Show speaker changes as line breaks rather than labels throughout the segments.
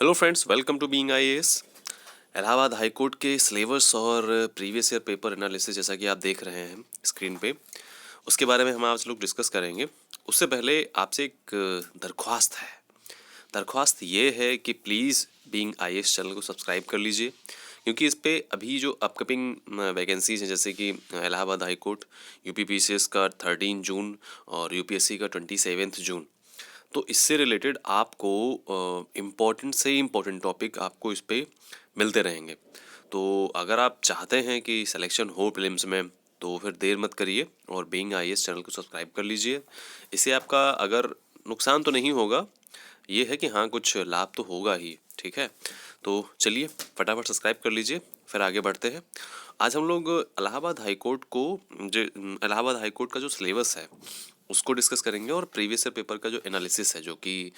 Hello friends, welcome to being IAS. Allahabad high court के syllabus और previous year paper analysis जैसा कि आप देख रहे हैं स्क्रीन पे, उसके बारे में हम आज लोग डिस्कस करेंगे। उससे पहले आपसे एक दरख्वास्त है। दरख्वास्त ये है कि प्लीज़ बीइंग आईएएस चैनल को सब्सक्राइब कर लीजिए, क्योंकि इस पे अभी जो अपकमिंग वैकेंसीज हैं, जैसे कि Allahabad high court, UP PCS का 13 जून और यूपीएससी का 27 जून, तो इससे रिलेटेड आपको इम्पोर्टेंट से इम्पोर्टेंट टॉपिक आपको इस पे मिलते रहेंगे। तो अगर आप चाहते हैं कि सिलेक्शन हो प्रीलिम्स में, तो फिर देर मत करिए और बीइंग आईएएस चैनल को सब्सक्राइब कर लीजिए। इससे आपका अगर नुकसान तो नहीं होगा, ये है कि हाँ कुछ लाभ तो होगा ही। ठीक है, तो चलिए फटाफट सब्सक्राइब कर लीजिए, फिर आगे बढ़ते हैं। आज हम लोग इलाहाबाद हाई कोर्ट को जो इलाहाबाद हाई कोर्ट का जो सिलेबस है उसको डिस्कस करेंगे, और प्रीवियस ईयर पेपर का जो एनालिसिस है, जो कि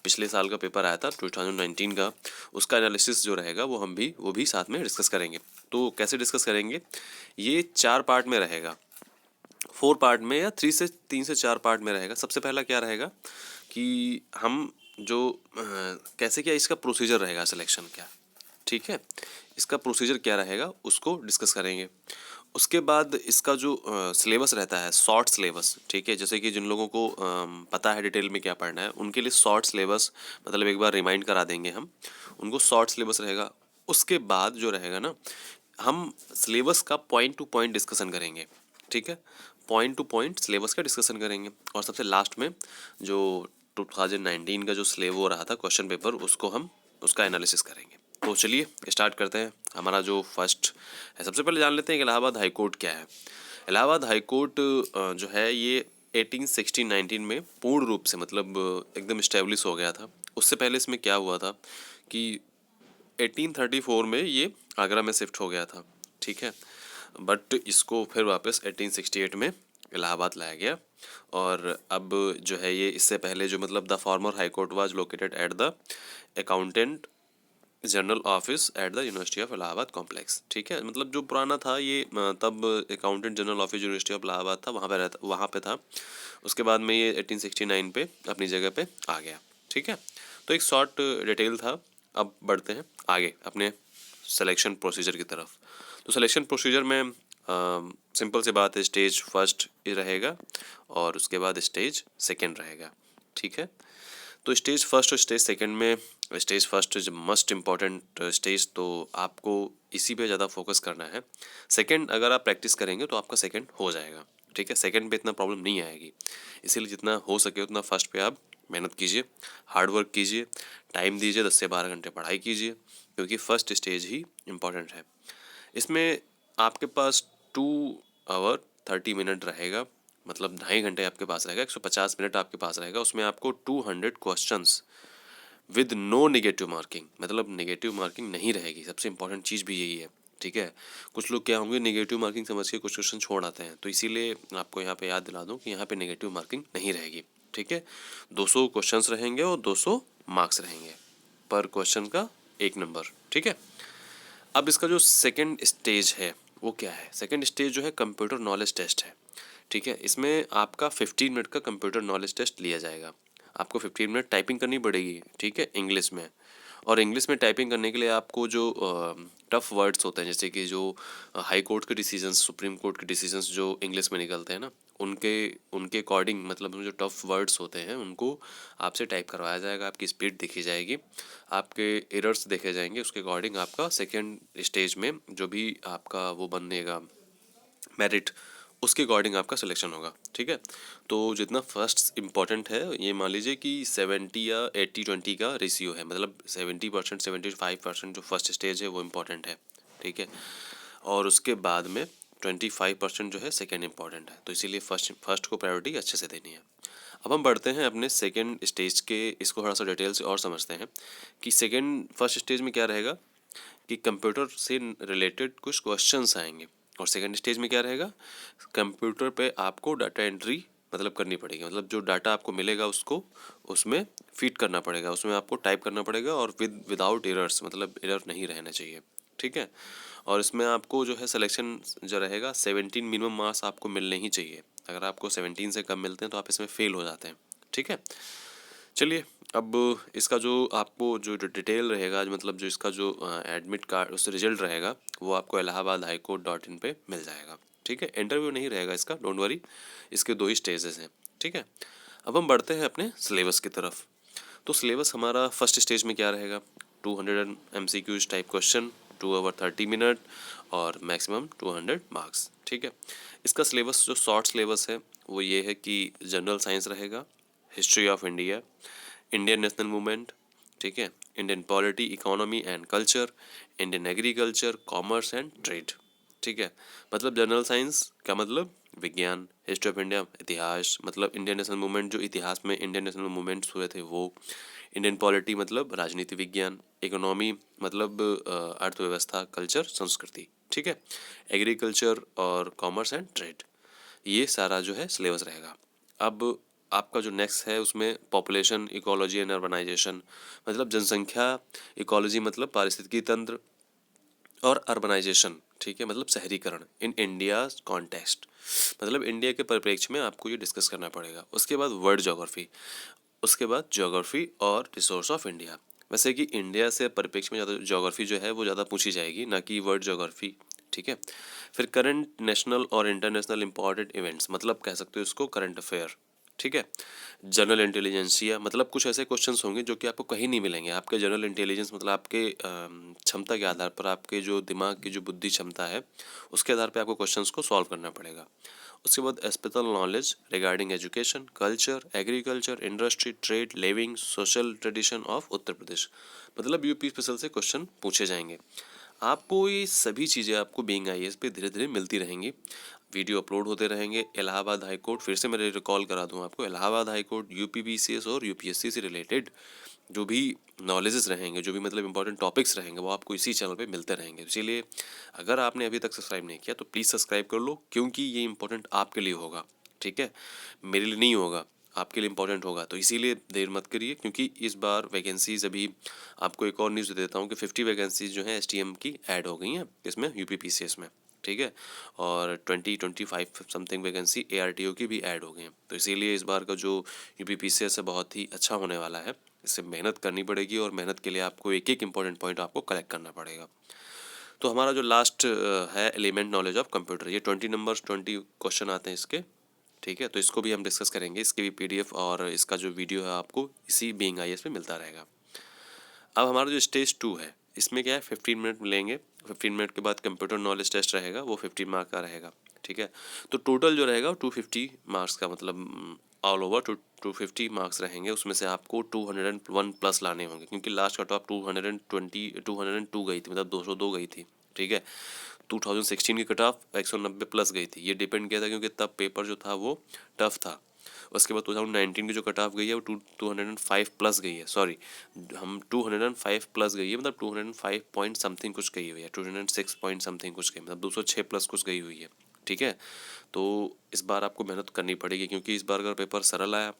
पिछले साल का पेपर आया था 2019 का, उसका एनालिसिस जो रहेगा वो भी साथ में डिस्कस करेंगे। तो कैसे डिस्कस करेंगे, ये 4 पार्ट में रहेगा, 4 पार्ट में या 3 से 4 पार्ट में रहेगा। सबसे पहला क्या रहेगा कि हम जो कैसे क्या इसका प्रोसीजर रहेगा सिलेक्शन क्या, ठीक है, इसका प्रोसीजर क्या रहेगा उसको डिस्कस करेंगे। उसके बाद इसका जो सिलेबस रहता है, शॉर्ट सिलेबस, ठीक है, जैसे कि जिन लोगों को पता है डिटेल में क्या पढ़ना है, उनके लिए शॉर्ट सिलेबस मतलब एक बार रिमाइंड करा देंगे हम उनको। शॉर्ट सिलेबस रहेगा। उसके बाद जो रहेगा ना, हम सिलेबस का पॉइंट टू पॉइंट डिस्कशन करेंगे। ठीक है, पॉइंट टू पॉइंट सिलेबस का डिस्कशन करेंगे। और सबसे लास्ट में जो 2019 का जो स्लेव हो रहा था क्वेश्चन पेपर, उसको हम उसका एनालिसिस करेंगे। तो चलिए स्टार्ट करते हैं। हमारा जो फर्स्ट है, सबसे पहले जान लेते हैं कि इलाहाबाद हाई कोर्ट क्या है। इलाहाबाद हाई कोर्ट जो है ये 1816-19 में पूर्ण रूप से मतलब एकदम इस्टेब्लिश हो गया था। उससे पहले इसमें क्या हुआ था कि 1834 में ये आगरा में शिफ्ट हो गया था। ठीक है, बट इसको फिर वापस 1868 में इलाहाबाद लाया गया। और अब जो है ये इससे पहले जो मतलब the former high court was located at the accountant general office at the university of Allahabad complex. ठीक है, मतलब जो पुराना था ये तब accountant general office university of Allahabad था, वहाँ पे था। उसके बाद में ये 1869 पे अपनी जगह पे आ गया। ठीक है, तो एक शॉर्ट डिटेल था। अब बढ़ते हैं आगे अपने सिलेक्शन प्रोसीजर की तरफ। तो सिलेक्शन प्रोसीजर में सिंपल सी बात है, स्टेज फर्स्ट रहेगा और उसके बाद स्टेज सेकेंड रहेगा। ठीक है, तो स्टेज फर्स्ट और स्टेज सेकंड में, stage first is must important stage, तो आपको इसी पे ज़्यादा फोकस करना है। सेकंड अगर आप प्रैक्टिस करेंगे तो आपका सेकंड हो जाएगा। ठीक है, सेकंड पे इतना प्रॉब्लम नहीं आएगी, इसीलिए जितना हो सके उतना फर्स्ट पे आप मेहनत कीजिए, हार्ड वर्क कीजिए, टाइम दीजिए, 10 से 12 घंटे पढ़ाई कीजिए, क्योंकि फर्स्ट स्टेज ही इम्पॉर्टेंट है। इसमें आपके पास 2 आवर 30 मिनट रहेगा, मतलब 2.5 घंटे आपके पास रहेगा, 150 मिनट आपके पास रहेगा। उसमें आपको 200 questions with no negative marking, मतलब नेगेटिव मार्किंग नहीं रहेगी। सबसे इंपॉर्टेंट चीज़ भी यही है। ठीक है, कुछ लोग क्या होंगे, नेगेटिव मार्किंग समझ के कुछ क्वेश्चन छोड़ आते हैं, तो इसीलिए आपको यहाँ पे याद दिला दूँ कि यहाँ पे नेगेटिव मार्किंग नहीं रहेगी। ठीक है, 200 क्वेश्चंस रहेंगे और 200 मार्क्स रहेंगे, पर क्वेश्चन का 1 नंबर। ठीक है, अब इसका जो सेकंड स्टेज है वो क्या है। सेकंड स्टेज जो है कंप्यूटर नॉलेज टेस्ट है। ठीक है, इसमें आपका 15 मिनट का कंप्यूटर नॉलेज टेस्ट लिया जाएगा। आपको 15 मिनट टाइपिंग करनी पड़ेगी, ठीक है, इंग्लिश में। और इंग्लिश में टाइपिंग करने के लिए आपको जो टफ वर्ड्स होते हैं, जैसे कि जो हाई कोर्ट के डिसीजंस, सुप्रीम कोर्ट के डिसीजंस जो इंग्लिश में निकलते हैं ना, उनके उनके अकॉर्डिंग मतलब जो टफ वर्ड्स होते हैं उनको आपसे टाइप करवाया जाएगा। आपकी स्पीड देखी जाएगी, आपके एरर्स देखे जाएंगे, उसके अकॉर्डिंग आपका सेकेंड स्टेज में जो भी आपका वो बनेगा मेरिट, उसके अकॉर्डिंग आपका सिलेक्शन होगा। ठीक है, तो जितना फर्स्ट इंपॉर्टेंट है, ये मान लीजिए कि 70 या 80-20 का रेशियो है, मतलब 70%, 75% जो फर्स्ट स्टेज है वो इम्पॉर्टेंट है। ठीक है, और उसके बाद में 25% जो है सेकेंड इंपॉर्टेंट है, तो इसीलिए फर्स्ट को प्रायोरिटी अच्छे से देनी है। अब हम बढ़ते हैं अपने सेकेंड स्टेज के, इसको थोड़ा सा डिटेल से और समझते हैं कि फर्स्ट स्टेज में क्या रहेगा कि कंप्यूटर से रिलेटेड कुछ क्वेश्चंस आएंगे। और सेकंड स्टेज में क्या रहेगा, कंप्यूटर पे आपको डाटा एंट्री मतलब करनी पड़ेगी, मतलब जो डाटा आपको मिलेगा उसको उसमें फीड करना पड़ेगा, उसमें आपको टाइप करना पड़ेगा, और विदाउट एरर्स, मतलब एरर नहीं रहना चाहिए। ठीक है, और इसमें आपको जो है सिलेक्शन जो रहेगा 17 मिनिमम मार्क्स आपको मिलने ही चाहिए। अगर आपको 17 से कम मिलते हैं तो आप इसमें फेल हो जाते हैं। ठीक है, चलिए अब इसका जो आपको जो डिटेल रहेगा, मतलब जो इसका जो एडमिट कार्ड उस रिजल्ट रहेगा, वो आपको इलाहाबाद हाई कोर्ट .in पे मिल जाएगा। ठीक है, इंटरव्यू नहीं रहेगा इसका, डोंट वरी। इसके 2 ही स्टेजेस हैं। ठीक है, अब हम बढ़ते हैं अपने सिलेबस की तरफ। तो सिलेबस हमारा फर्स्ट स्टेज में क्या रहेगा, 200 MCQs type question, 2 hour 30 minute और मैक्सिमम 200 मार्क्स। ठीक है, इसका सिलेबस जो शॉर्ट सिलेबस है वो ये है कि जनरल साइंस रहेगा, history of India, Indian national movement, ठीक है, Indian polity, economy and culture, Indian agriculture, commerce and trade. ठीक है, मतलब जनरल साइंस का मतलब विज्ञान, हिस्ट्री ऑफ इंडिया इतिहास, मतलब इंडियन नेशनल मूवमेंट जो इतिहास में इंडियन नेशनल मूवमेंट्स हुए थे वो, इंडियन पॉलिटी मतलब राजनीति विज्ञान, इकोनॉमी मतलब अर्थव्यवस्था, कल्चर संस्कृति। ठीक है, एग्रीकल्चर और कॉमर्स एंड ट्रेड, ये सारा जो है सिलेबस रहेगा। अब आपका जो नेक्स्ट है उसमें पॉपुलेशन, इकोलॉजी एंड अर्बनाइजेशन, मतलब जनसंख्या, इकोलॉजी मतलब पारिस्थितिकी तंत्र, और अर्बनाइजेशन, ठीक है, मतलब शहरीकरण इन इंडिया कॉन्टेक्स्ट, मतलब इंडिया के परिप्रेक्ष्य में आपको ये डिस्कस करना पड़ेगा। उसके बाद वर्ल्ड ज्योग्राफी, उसके बाद ज्योग्राफी और रिसोर्स ऑफ इंडिया। वैसे कि इंडिया से परिप्रेक्ष्य में ज़्यादा ज्योग्राफी जो है वो ज़्यादा पूछी जाएगी, ना कि वर्ल्ड ज्योग्राफी। ठीक है, फिर करंट नेशनल और इंटरनेशनल इंपॉर्टेंट इवेंट्स, मतलब कह सकते हो इसको करंट अफेयर। ठीक है, जनरल इंटेलिजेंसिया, मतलब कुछ ऐसे क्वेश्चंस होंगे जो कि आपको कहीं नहीं मिलेंगे। आपके जनरल इंटेलिजेंस मतलब आपके क्षमता के आधार पर, आपके जो दिमाग की जो बुद्धि क्षमता है उसके आधार पर आपको क्वेश्चंस को सॉल्व करना पड़ेगा। उसके बाद special knowledge regarding education, culture, agriculture, industry, trade, living, social tradition of Uttar Pradesh, मतलब यूपी स्पेशल से क्वेश्चन पूछे जाएंगे। आपको ये सभी चीज़ें आपको बीइंग आईएएस पे धीरे धीरे मिलती रहेंगी, वीडियो अपलोड होते रहेंगे। इलाहाबाद हाई कोर्ट, फिर से मैं रिकॉल करा दूं आपको, Allahabad high court UP BCS और यूपीएससी से रिलेटेड जो भी नॉलेजेस रहेंगे, जो भी मतलब इंपॉर्टेंट टॉपिक्स रहेंगे, वो आपको इसी चैनल पे मिलते रहेंगे। इसीलिए अगर आपने अभी तक सब्सक्राइब नहीं किया तो प्लीज़ सब्सक्राइब कर लो, क्योंकि ये इंपॉर्टेंट आपके लिए होगा। ठीक है, मेरे लिए नहीं होगा, आपके लिए इंपॉर्टेंट होगा, तो इसीलिए देर मत करिए। क्योंकि इस बार वैकेंसीज, अभी आपको एक और न्यूज़ दे देता हूँ कि 50 वैकेंसीज जो हैं एसटीएम की ऐड हो गई हैं इसमें, यूपीपीसीएस में। ठीक है, और 20-25 समथिंग वैकेंसी एआरटीओ की भी ऐड हो गई हैं। तो इसीलिए इस बार का जो यूपीपीसीएस है बहुत ही अच्छा होने वाला है। इससे मेहनत करनी पड़ेगी और मेहनत के लिए आपको एक एक इंपॉर्टेंट पॉइंट आपको कलेक्ट करना पड़ेगा। तो हमारा जो लास्ट है एलिमेंट नॉलेज ऑफ कंप्यूटर, ये 20 नंबर्स 20 क्वेश्चन आते हैं इसके। ठीक है, तो इसको भी हम डिस्कस करेंगे, इसकी भी पीडीएफ और इसका जो वीडियो है आपको इसी बीइंग आईएएस पे मिलता रहेगा। अब हमारा जो स्टेज 2 है इसमें क्या है, 15 मिनट मिलेंगे। 15 मिनट के बाद कंप्यूटर नॉलेज टेस्ट रहेगा, वो 50 मार्क का रहेगा। ठीक है, तो टोटल जो रहेगा वो 250 मार्क्स का, मतलब ऑल ओवर 250 मार्क्स रहेंगे। उसमें से आपको 201 प्लस लाने होंगे, क्योंकि लास्ट कट ऑफ 202 गई थी, मतलब 202 गई थी। ठीक है, 2016 की कट ऑफ 190 प्लस गई थी। ये डिपेंड किया था क्योंकि तब पेपर जो था वो टफ था। उसके बाद 2019 की जो कट ऑफ गई है वो 205 प्लस गई है, सॉरी, हम 205 प्लस गई है, मतलब 205 पॉइंट समथिंग कुछ गई हुई है, 206 पॉइंट समथिंग कुछ गई, मतलब 206 प्लस कुछ गई हुई है। ठीक है, तो इस बार आपको मेहनत करनी पड़ेगी, क्योंकि इस बार अगर पेपर सरल आया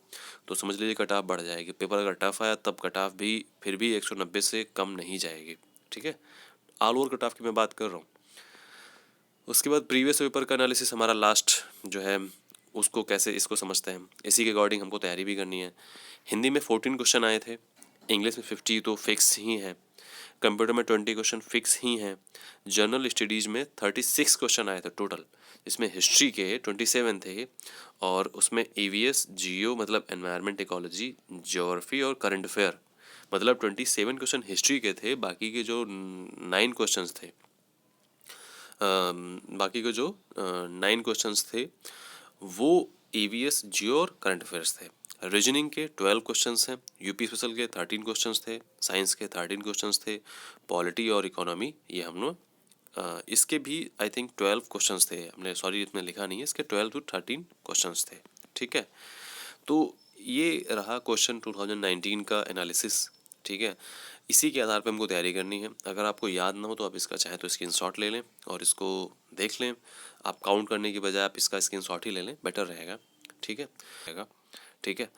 तो समझ लीजिए कट ऑफ बढ़ जाएगी, पेपर अगर टफ आया तब कट ऑफ भी फिर भी 190 से कम नहीं जाएगी। ठीक है, ऑल ओवर कट ऑफ की मैं बात कर रहा हूँ। उसके बाद प्रीवियस पेपर का एनालिसिस हमारा लास्ट जो है, उसको कैसे इसको समझते हैं, इसी के अकॉर्डिंग हमको तैयारी भी करनी है। हिंदी में 14 क्वेश्चन आए थे, इंग्लिश में 50 तो फिक्स ही है, कंप्यूटर में 20 क्वेश्चन फिक्स ही हैं, जनरल स्टडीज़ में 36 क्वेश्चन आए थे टोटल, इसमें हिस्ट्री के 27 थे, और उसमें ईवीएस, जियो मतलब एनवायरनमेंट इकोलॉजी, ज्योग्राफी और करंट अफेयर, मतलब 27 क्वेश्चन हिस्ट्री के थे। बाकी के जो 9 क्वेश्चंस थे, बाकी के जो 9 क्वेश्चंस थे वो ईवीएस, जियो और करंट अफेयर्स थे। रीजनिंग के 12 क्वेश्चंस हैं, यूपी स्पेशल के 13 क्वेश्चंस थे, साइंस के 13 क्वेश्चंस थे, पॉलिटी और इकोनॉमी ये हम लोग इसके भी आई थिंक 12 क्वेश्चंस थे, हमने सॉरी इतना लिखा नहीं है, इसके 12 to 13 क्वेश्चंस थे। ठीक है, तो ये रहा क्वेश्चन 2019 का एनालिसिस। ठीक है, इसी के आधार पर हमको तैयारी करनी है। अगर आपको याद ना हो तो आप इसका चाहे तो स्क्रीनशॉट ले लें और इसको देख लें। आप काउंट करने की बजाय आप इसका स्क्रीनशॉट ही ले लें, बेटर रहेगा। ठीक है रहेगा, ठीक है।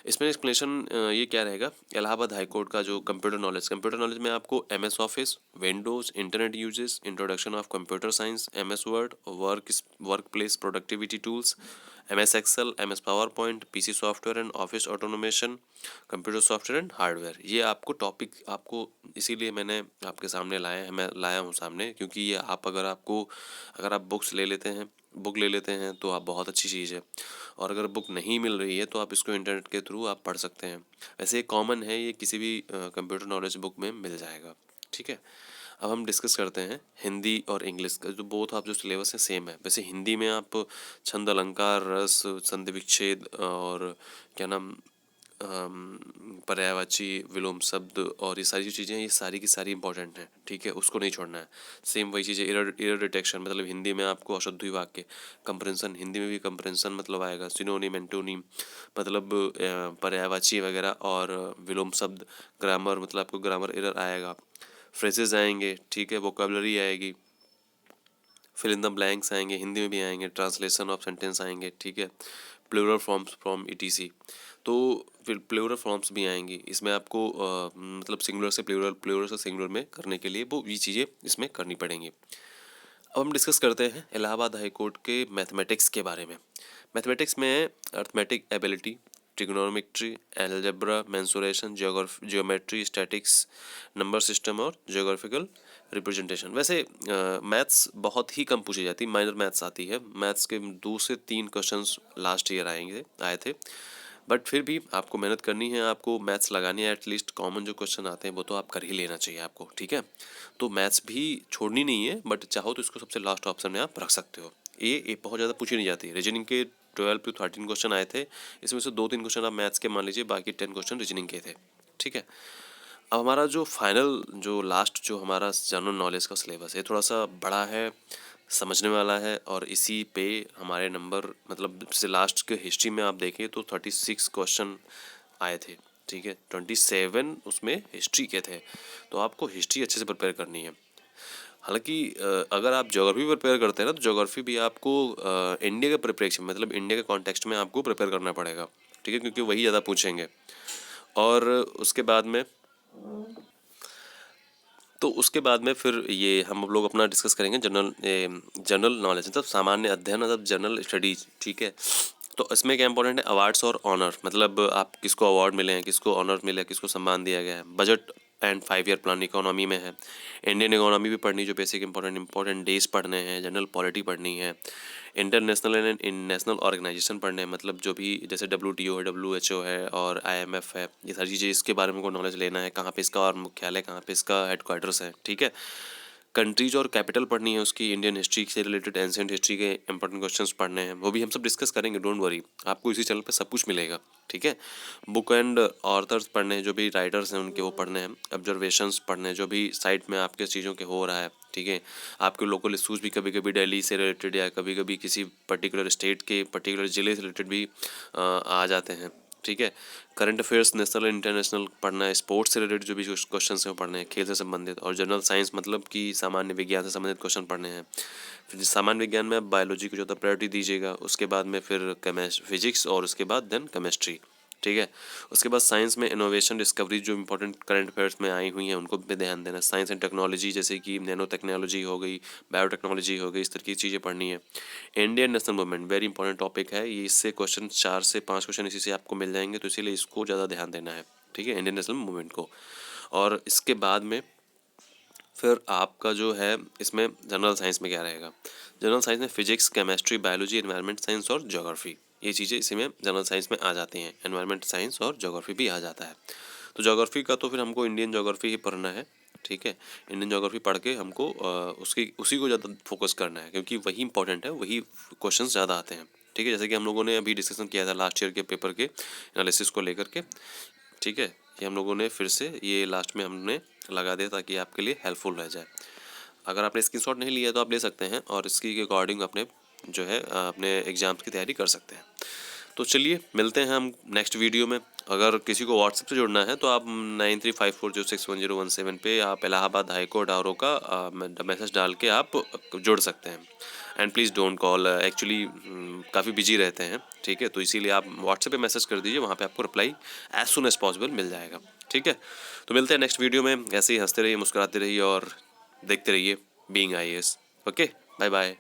इसमें एक्सप्लेनेशन ये क्या रहेगा, इलाहाबाद हाई कोर्ट का जो कंप्यूटर नॉलेज में आपको MS office, windows, internet uses, introduction of computer science, MS word, work place productivity tools, MS excel, MS power point, PC software and office automation, computer software and hardware. ये आपको topic आपको इसीलिए मैंने आपके सामने लाया है, मैं लाया हूँ सामने, क्योंकि ये आप अगर आप बुक ले लेते हैं तो आप बहुत अच्छी चीज़ है, और अगर बुक नहीं मिल रही है तो आप इसको इंटरनेट के थ्रू आप पढ़ सकते हैं। वैसे ये कॉमन है, ये किसी भी कंप्यूटर नॉलेज बुक में मिल जाएगा। ठीक है, अब हम डिस्कस करते हैं हिंदी और इंग्लिश का। जो बोथ आप जो सिलेबस है सेम है। वैसे हिंदी में आप छंद, अलंकार, रस, संधि विच्छेद और क्या नाम पर्यायवाची, विलोम शब्द और ये सारी जो चीज़ें हैं, ये सारी की सारी इंपॉर्टेंट हैं। ठीक है, उसको नहीं छोड़ना है। सेम वही चीज़ें, एरर डिटेक्शन, मतलब हिंदी में आपको अशुद्धि वाक्य, कंप्रेंशन, हिंदी में भी कंप्रेंशन मतलब आएगा, सिनोनिम, एंटोनिम मतलब पर्यायवाची वगैरह, और विलोम शब्द, ग्रामर मतलब आपको ग्रामर एरर आएगा, फ्रेजेस आएंगे। ठीक है, वोकेबलरी आएगी, फिल इन द ब्लैंक्स आएंगे, हिंदी में भी आएंगे, ट्रांसलेशन ऑफ सेंटेंस आएंगे। ठीक है, प्लूरल फॉर्म्स फ्रॉम ETC, तो फिर प्लूरल फॉर्म्स भी आएंगी। इसमें आपको मतलब सिंगुलर से प्लूरल, प्लूरल से सिंगुलर में करने के लिए वो ये चीज़ें इसमें करनी पड़ेंगी। अब हम डिस्कस करते हैं इलाहाबाद हाई कोर्ट के मैथमेटिक्स के बारे में। मैथमेटिक्स में arithmetic ability, trigonometry, algebra, mensuration, geometry, statics, number system और ज्योग्राफिकल रिप्रेजेंटेशन। वैसे मैथ्स बहुत ही कम पूछी जाती, माइनर मैथ्स आती है। मैथ्स के 2 से 3 क्वेश्चंस लास्ट ईयर आए थे, बट फिर भी आपको मेहनत करनी है, आपको मैथ्स लगानी है। एटलीस्ट कॉमन जो क्वेश्चन आते हैं वो तो आप कर ही लेना चाहिए आपको। ठीक है, तो मैथ्स भी छोड़नी नहीं है, बट चाहो तो इसको सबसे लास्ट ऑप्शन में आप रख सकते हो। ये बहुत ज़्यादा पूछी नहीं जाती। रीजनिंग के 12 to 13 क्वेश्चन आए थे, इसमें से 2-3 क्वेश्चन आप मैथ्स के मान लीजिए, बाकी 10 क्वेश्चन रीजनिंग के थे। ठीक है, अब हमारा जो फाइनल जो लास्ट जो हमारा जनरल नॉलेज का सिलेबस है, थोड़ा सा बड़ा है, समझने वाला है, और इसी पे हमारे नंबर, मतलब जैसे लास्ट के हिस्ट्री में आप देखें तो 36 क्वेश्चन आए थे। ठीक है, 27 उसमें हिस्ट्री के थे, तो आपको हिस्ट्री अच्छे से प्रिपेयर करनी है। हालांकि अगर आप ज्योग्राफी प्रिपेयर करते हैं ना, तो ज्योग्राफी भी आपको इंडिया के प्रिपरेशन, मतलब इंडिया के कॉन्टेक्स्ट में आपको प्रिपेयर करना पड़ेगा। ठीक है, क्योंकि वही ज़्यादा पूछेंगे। और उसके बाद में फिर ये हम लोग अपना डिस्कस करेंगे जनरल नॉलेज, मतलब सामान्य अध्ययन, मतलब जनरल स्टडीज। ठीक है, तो इसमें क्या इंपॉर्टेंट है, अवार्ड्स और ऑनर, मतलब आप किसको अवार्ड मिले हैं, किसको ऑनर मिला है, किसको सम्मान दिया गया है। Budget and 5 year plan economy में है। इंडियन इकोनॉमी भी पढ़नी, जो बेसिक इंपॉर्टेंट डेज पढ़ने हैं। जनरल पॉलिटी पढ़नी है। इंटरनेशनल एंड नेशनल ऑर्गेनाइजेशन पढ़ने हैं, मतलब जो भी जैसे WTO है, WHO है और IMF है, ये सारी चीज़ें, इसके बारे में को नॉलेज लेना है, कहाँ पे इसका और मुख्यालय, कहाँ पे इसका हेडक्वार्टर्स है। ठीक है, कंट्रीज और कैपिटल पढ़नी है उसकी। इंडियन हिस्ट्री से रिलेटेड एंशिएंट हिस्ट्री के इंपॉर्टेंट क्वेश्चंस पढ़ने हैं, वो भी हम सब डिस्कस करेंगे, डोंट वरी, आपको इसी चैनल पे सब कुछ मिलेगा। ठीक है, बुक एंड ऑथर्स पढ़ने हैं, जो भी राइटर्स हैं उनके वो पढ़ने हैं। ऑब्जर्वेशंस पढ़ने हैं, जो भी साइट में आपके चीज़ों के हो रहा है। ठीक है, आपके लोकल इशूज़ भी कभी कभी दिल्ली से रिलेटेड या कभी कभी किसी पर्टिकुलर स्टेट के पर्टिकुलर ज़िले से रिलेटेड भी आ जाते हैं। ठीक है, current affairs national and international पढ़ना है। स्पोर्ट्स से रिलेटेड जो भी क्वेश्चन हैं वो पढ़ने हैं, खेल से संबंधित। और जनरल साइंस मतलब कि सामान्य विज्ञान से संबंधित क्वेश्चन पढ़ने हैं। फिर सामान्य विज्ञान में बायोलॉजी को ज़्यादा प्रायोरिटी दीजिएगा, उसके बाद में फिर फिजिक्स, और उसके बाद देन केमिस्ट्री। ठीक है, उसके बाद साइंस में इनोवेशन, डिस्कवरी, जो इंपॉर्टेंट करंट अफेयर्स में आई हुई हैं उनको भी ध्यान देना। साइंस एंड टेक्नोलॉजी, जैसे कि नैनो टेक्नोलॉजी हो गई, बायोटेक्नोलॉजी हो गई, इस तरह की चीज़ें पढ़नी है। Indian national movement very important topic है ये, इससे क्वेश्चन 4 से 5 क्वेश्चन इसी से आपको मिल जाएंगे, तो इसीलिए इसको ज़्यादा ध्यान देना है। ठीक है, इंडियन नेशनल मूवमेंट को। और इसके बाद में फिर आपका जो है इसमें जनरल साइंस में क्या रहेगा, जनरल साइंस में physics, chemistry, biology, environment science और ज्योग्राफी, ये चीज़ें इसी में जनरल साइंस में आ जाती हैं। एनवायरनमेंट साइंस और ज्योग्राफी भी आ जाता है। तो ज्योग्राफी का तो फिर हमको इंडियन ज्योग्राफी ही पढ़ना है। ठीक है, इंडियन ज्योग्राफी पढ़ के हमको उसी को ज़्यादा फोकस करना है, क्योंकि वही इंपॉर्टेंट है, वही क्वेश्चन ज़्यादा आते हैं। ठीक है, जैसे कि हम लोगों ने अभी डिस्कशन किया था लास्ट ईयर के पेपर के एनालिसिस को लेकर के। ठीक है, ये हम लोगों ने फिर से ये लास्ट में हमने लगा दिया ताकि आपके लिए हेल्पफुल रह जाए। अगर आपने स्क्रीनशॉट नहीं लिया तो आप ले सकते हैं, और इसकी अकॉर्डिंग अपने जो है अपने एग्ज़ाम्स की तैयारी कर सकते हैं। तो चलिए मिलते हैं हम नेक्स्ट वीडियो में। अगर किसी को व्हाट्सएप से जुड़ना है तो आप 9354061017 पे आप इलाहाबाद हाई कोर्ट आर का मैसेज डाल के आप जुड़ सकते हैं। And please don't call, actually काफ़ी बिजी रहते हैं। ठीक है, तो इसीलिए आप व्हाट्सएप पे मैसेज कर दीजिए, वहाँ पे आपको reply as soon as possible मिल जाएगा। ठीक है, तो मिलते हैं नेक्स्ट वीडियो में। ऐसे ही हंसते रहिए, मुस्कुराते रहिए और देखते रहिए being IAS। Okay, bye bye.